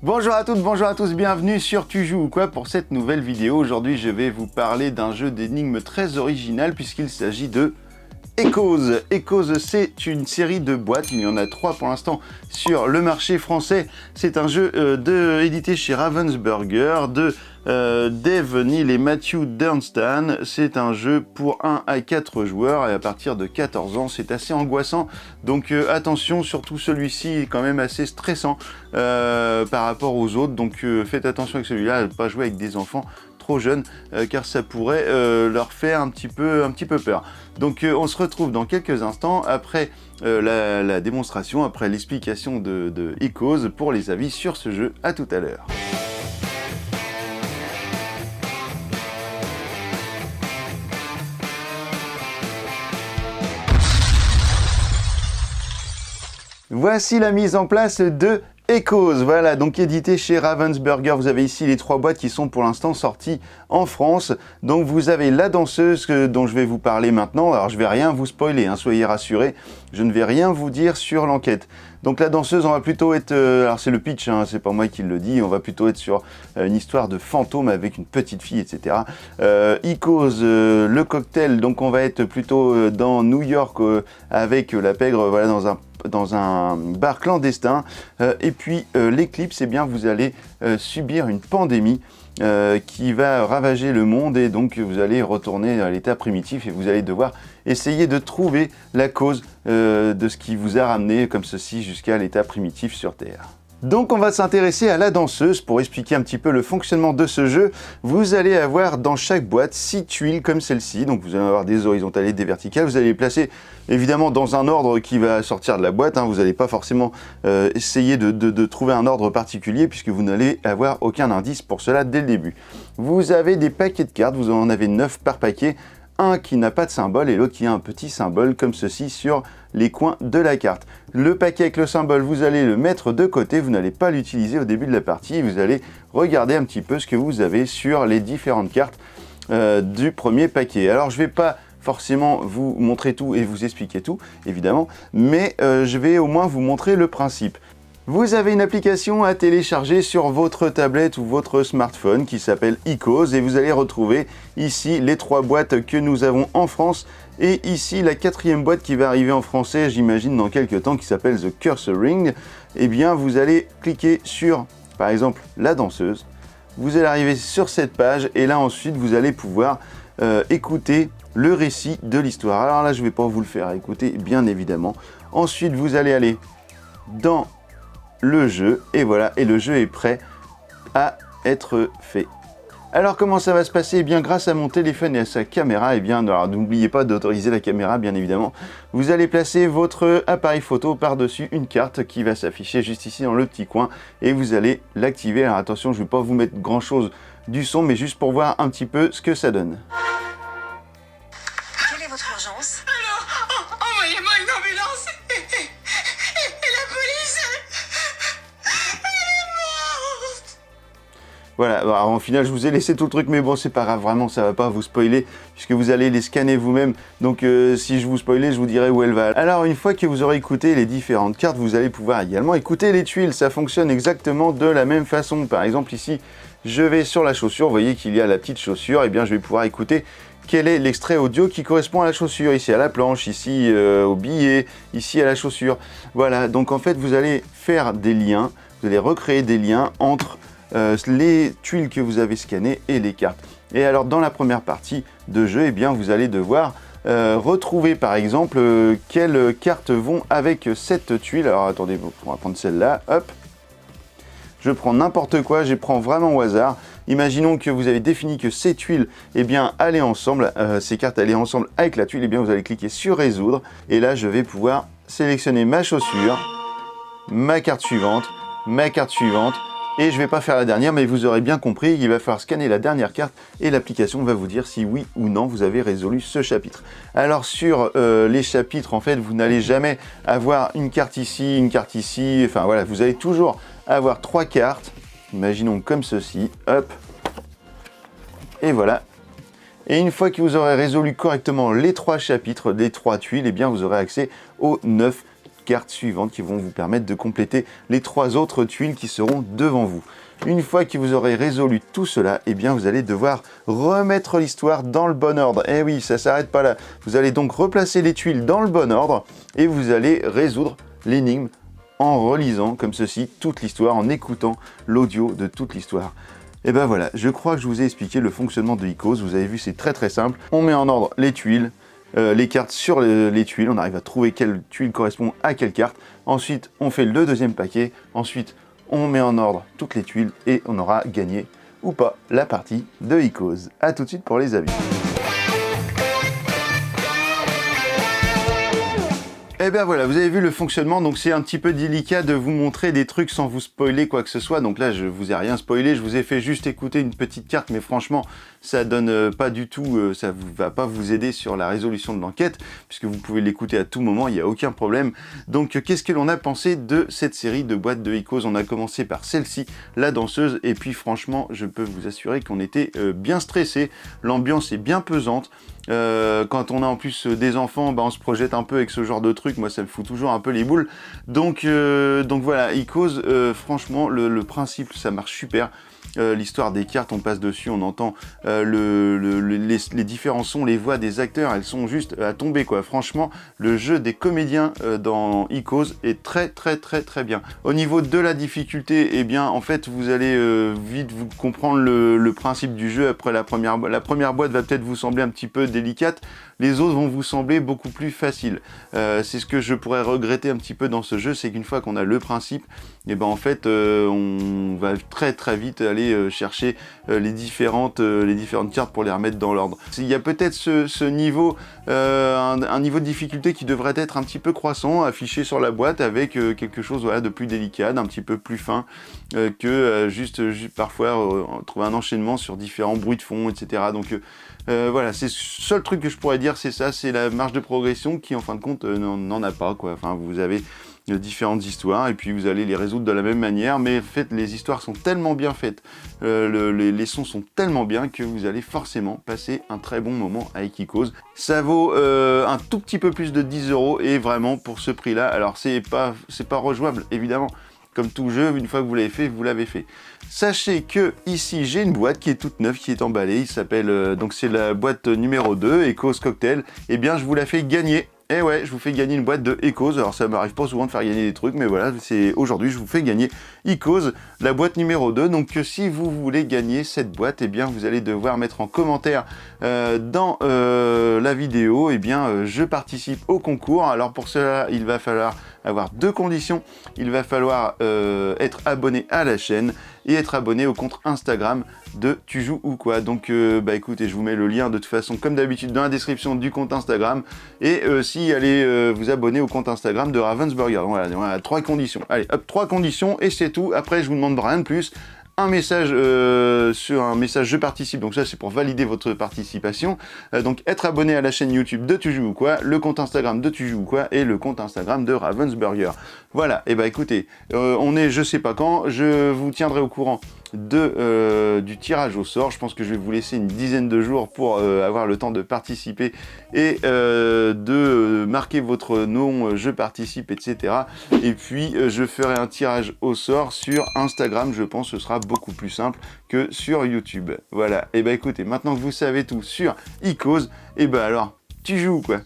Bonjour à toutes, bonjour à tous, bienvenue sur Tu joues ou quoi pour cette nouvelle vidéo. Aujourd'hui je vais vous parler d'un jeu d'énigmes très original puisqu'il s'agit de Echoes. Echoes, c'est une série de boîtes, il y en a 3 pour l'instant sur le marché français. C'est un jeu édité chez Ravensburger de Dave Neal et Matthew Dunstan. C'est un jeu pour 1 à 4 joueurs et à partir de 14 ans, c'est assez angoissant. Donc attention, surtout celui-ci est quand même assez stressant par rapport aux autres. Donc faites attention avec celui-là, à ne pas jouer avec des enfants trop jeunes car ça pourrait leur faire un petit peu peur. Donc on se retrouve dans quelques instants après la démonstration, après l'explication de Echoes pour les avis sur ce jeu. À tout à l'heure. Voici la mise en place de Echoes, voilà, donc édité chez Ravensburger. Vous avez ici les 3 boîtes qui sont pour l'instant sorties en France. Donc vous avez la danseuse dont je vais vous parler maintenant. Alors je vais rien vous spoiler, hein, soyez rassurés. Je ne vais rien vous dire sur l'enquête. Donc la danseuse, on va plutôt être... alors c'est le pitch, hein, c'est pas moi qui le dis. On va plutôt être sur une histoire de fantôme avec une petite fille, etc. Echoes, le cocktail, donc on va être plutôt dans New York avec la pègre, voilà, dans un bar clandestin. Et puis l'éclipse, eh bien vous allez subir une pandémie qui va ravager le monde et donc vous allez retourner à l'état primitif et vous allez devoir essayer de trouver la cause de ce qui vous a ramené comme ceci jusqu'à l'état primitif sur Terre. Donc on va s'intéresser à la danseuse pour expliquer un petit peu le fonctionnement de ce jeu. Vous allez avoir dans chaque boîte 6 tuiles comme celle-ci, donc vous allez avoir des horizontales et des verticales. Vous allez les placer évidemment dans un ordre qui va sortir de la boîte, hein. Vous n'allez pas forcément essayer de trouver un ordre particulier puisque vous n'allez avoir aucun indice pour cela dès le début. Vous avez des paquets de cartes, vous en avez 9 par paquet. Un qui n'a pas de symbole et l'autre qui a un petit symbole comme ceci sur les coins de la carte. Le paquet avec le symbole, vous allez le mettre de côté, vous n'allez pas l'utiliser au début de la partie, vous allez regarder un petit peu ce que vous avez sur les différentes cartes du premier paquet. Alors je ne vais pas forcément vous montrer tout et vous expliquer tout, évidemment, mais je vais au moins vous montrer le principe. Vous avez une application à télécharger sur votre tablette ou votre smartphone qui s'appelle Echoes et vous allez retrouver ici les 3 boîtes que nous avons en France et ici la 4e boîte qui va arriver en français, j'imagine dans quelques temps, qui s'appelle The Cursor Ring. Eh bien vous allez cliquer sur par exemple la danseuse, vous allez arriver sur cette page et là ensuite vous allez pouvoir écouter le récit de l'histoire. Alors là je ne vais pas vous le faire écouter bien évidemment. Ensuite vous allez aller dans le jeu et voilà, et le jeu est prêt à être fait. Alors comment ça va se passer? Eh bien grâce à mon téléphone et à sa caméra, eh bien n'oubliez pas d'autoriser la caméra bien évidemment. Vous allez placer votre appareil photo par-dessus une carte qui va s'afficher juste ici dans le petit coin et vous allez l'activer. Alors attention, je ne vais pas vous mettre grand chose du son mais juste pour voir un petit peu ce que ça donne. Quelle est votre urgence? Alors, envoyez-moi une ambulance et la police. Voilà, alors en final je vous ai laissé tout le truc mais bon c'est pas grave, vraiment ça va pas vous spoiler puisque vous allez les scanner vous-même, donc si je vous spoilais je vous dirai où elle va. Alors une fois que vous aurez écouté les différentes cartes, vous allez pouvoir également écouter les tuiles, ça fonctionne exactement de la même façon. Par exemple ici je vais sur la chaussure, vous voyez qu'il y a la petite chaussure, et bien je vais pouvoir écouter quel est l'extrait audio qui correspond à la chaussure, ici à la planche, ici au billet, ici à la chaussure. Voilà, donc en fait vous allez faire des liens, vous allez recréer des liens entre les tuiles que vous avez scannées et les cartes. Et alors dans la première partie de jeu, eh bien vous allez devoir retrouver par exemple quelles cartes vont avec cette tuile. Alors attendez, on va prendre celle-là, hop. Je prends n'importe quoi, je prends vraiment au hasard. Imaginons que vous avez défini que ces tuiles, eh bien, allaient ensemble, ces cartes allaient ensemble avec la tuile, eh bien vous allez cliquer sur résoudre. Et là, je vais pouvoir sélectionner ma chaussure, ma carte suivante, et je ne vais pas faire la dernière, mais vous aurez bien compris, il va falloir scanner la dernière carte et l'application va vous dire si oui ou non vous avez résolu ce chapitre. Alors sur les chapitres, en fait, vous n'allez jamais avoir une carte ici, enfin voilà, vous allez toujours avoir 3 cartes, imaginons comme ceci, hop, et voilà. Et une fois que vous aurez résolu correctement les 3 chapitres, les 3 tuiles, eh bien vous aurez accès aux 9 cartes suivantes qui vont vous permettre de compléter les 3 autres tuiles qui seront devant vous. Une fois que vous aurez résolu tout cela, eh bien vous allez devoir remettre l'histoire dans le bon ordre. Eh oui, ça s'arrête pas là. Vous allez donc replacer les tuiles dans le bon ordre et vous allez résoudre l'énigme en relisant comme ceci toute l'histoire, en écoutant l'audio de toute l'histoire. Et ben voilà, je crois que je vous ai expliqué le fonctionnement de Icos. Vous avez vu, c'est très simple. On met en ordre les tuiles, les cartes sur les tuiles. On arrive à trouver quelle tuile correspond à quelle carte. Ensuite, on fait le deuxième paquet. Ensuite, on met en ordre toutes les tuiles et on aura gagné ou pas la partie de Icos. A tout de suite pour les avis. Et bien voilà, vous avez vu le fonctionnement, donc c'est un petit peu délicat de vous montrer des trucs sans vous spoiler quoi que ce soit. Donc là, je vous ai rien spoilé, je vous ai fait juste écouter une petite carte, mais franchement, ça donne pas du tout, ça va pas vous aider sur la résolution de l'enquête, puisque vous pouvez l'écouter à tout moment, il n'y a aucun problème. Donc qu'est-ce que l'on a pensé de cette série de boîtes de Icos? On a commencé par celle-ci, la danseuse, et puis franchement, je peux vous assurer qu'on était bien stressé, l'ambiance est bien pesante. Quand on a en plus des enfants, bah on se projette un peu avec ce genre de truc. Moi, ça me fout toujours un peu les boules. Donc voilà, Icos, franchement, le principe, ça marche super. L'histoire des cartes, on passe dessus, on entend les différents sons, les voix des acteurs, elles sont juste à tomber quoi. Franchement, le jeu des comédiens dans Icos est très bien. Au niveau de la difficulté, eh bien en fait vous allez vite vous comprendre le principe du jeu. Après la première boîte va peut-être vous sembler un petit peu délicate, les autres vont vous sembler beaucoup plus faciles. C'est ce que je pourrais regretter un petit peu dans ce jeu, c'est qu'une fois qu'on a le principe, et ben en fait on va très vite aller chercher les différentes cartes pour les remettre dans l'ordre. Il y a peut-être ce niveau, un niveau de difficulté qui devrait être un petit peu croissant, affiché sur la boîte avec quelque chose voilà, de plus délicat, d'un petit peu plus fin que juste parfois trouver un enchaînement sur différents bruits de fond, etc. Donc voilà, c'est le seul truc que je pourrais dire, c'est ça, c'est la marge de progression qui en fin de compte n'en a pas quoi. Enfin, vous avez différentes histoires et puis vous allez les résoudre de la même manière, mais en fait les histoires sont tellement bien faites, les sons sont tellement bien que vous allez forcément passer un très bon moment avec Icos. Ça vaut un tout petit peu plus de 10 € et vraiment pour ce prix là, alors c'est pas rejouable évidemment. Comme tout jeu, une fois que vous l'avez fait, vous l'avez fait. Sachez que ici, j'ai une boîte qui est toute neuve, qui est emballée. Il s'appelle, donc c'est la boîte numéro 2, Icos Cocktail. Eh bien, je vous la fais gagner. Et ouais, je vous fais gagner une boîte de Icos. Alors, ça m'arrive pas souvent de faire gagner des trucs, mais voilà, c'est aujourd'hui, je vous fais gagner Icos, la boîte numéro 2. Donc, si vous voulez gagner cette boîte, eh bien, vous allez devoir mettre en commentaire dans la vidéo, eh bien, je participe au concours. Alors, pour cela, il va falloir avoir 2 conditions. Il va falloir être abonné à la chaîne et être abonné au compte Instagram de Tu joues ou quoi. Donc bah écoutez, je vous mets le lien de toute façon comme d'habitude dans la description du compte Instagram et si allez vous abonner au compte Instagram de Ravensburger. Voilà, 3 conditions. Allez, hop, 3 conditions et c'est tout. Après, je vous demande rien de plus. Un message sur un message je participe, donc ça c'est pour valider votre participation, donc être abonné à la chaîne YouTube de Tu joues ou quoi, le compte Instagram de Tu joues ou quoi et le compte Instagram de Ravensburger. Voilà, et bah écoutez, on est je sais pas quand, je vous tiendrai au courant du tirage au sort. Je pense que je vais vous laisser une dizaine de jours pour avoir le temps de participer et de marquer votre nom, je participe, etc. Et puis je ferai un tirage au sort sur Instagram, je pense que ce sera beaucoup plus simple que sur YouTube. Voilà, et bah écoutez, maintenant que vous savez tout sur Icos, et bah alors, tu joues quoi?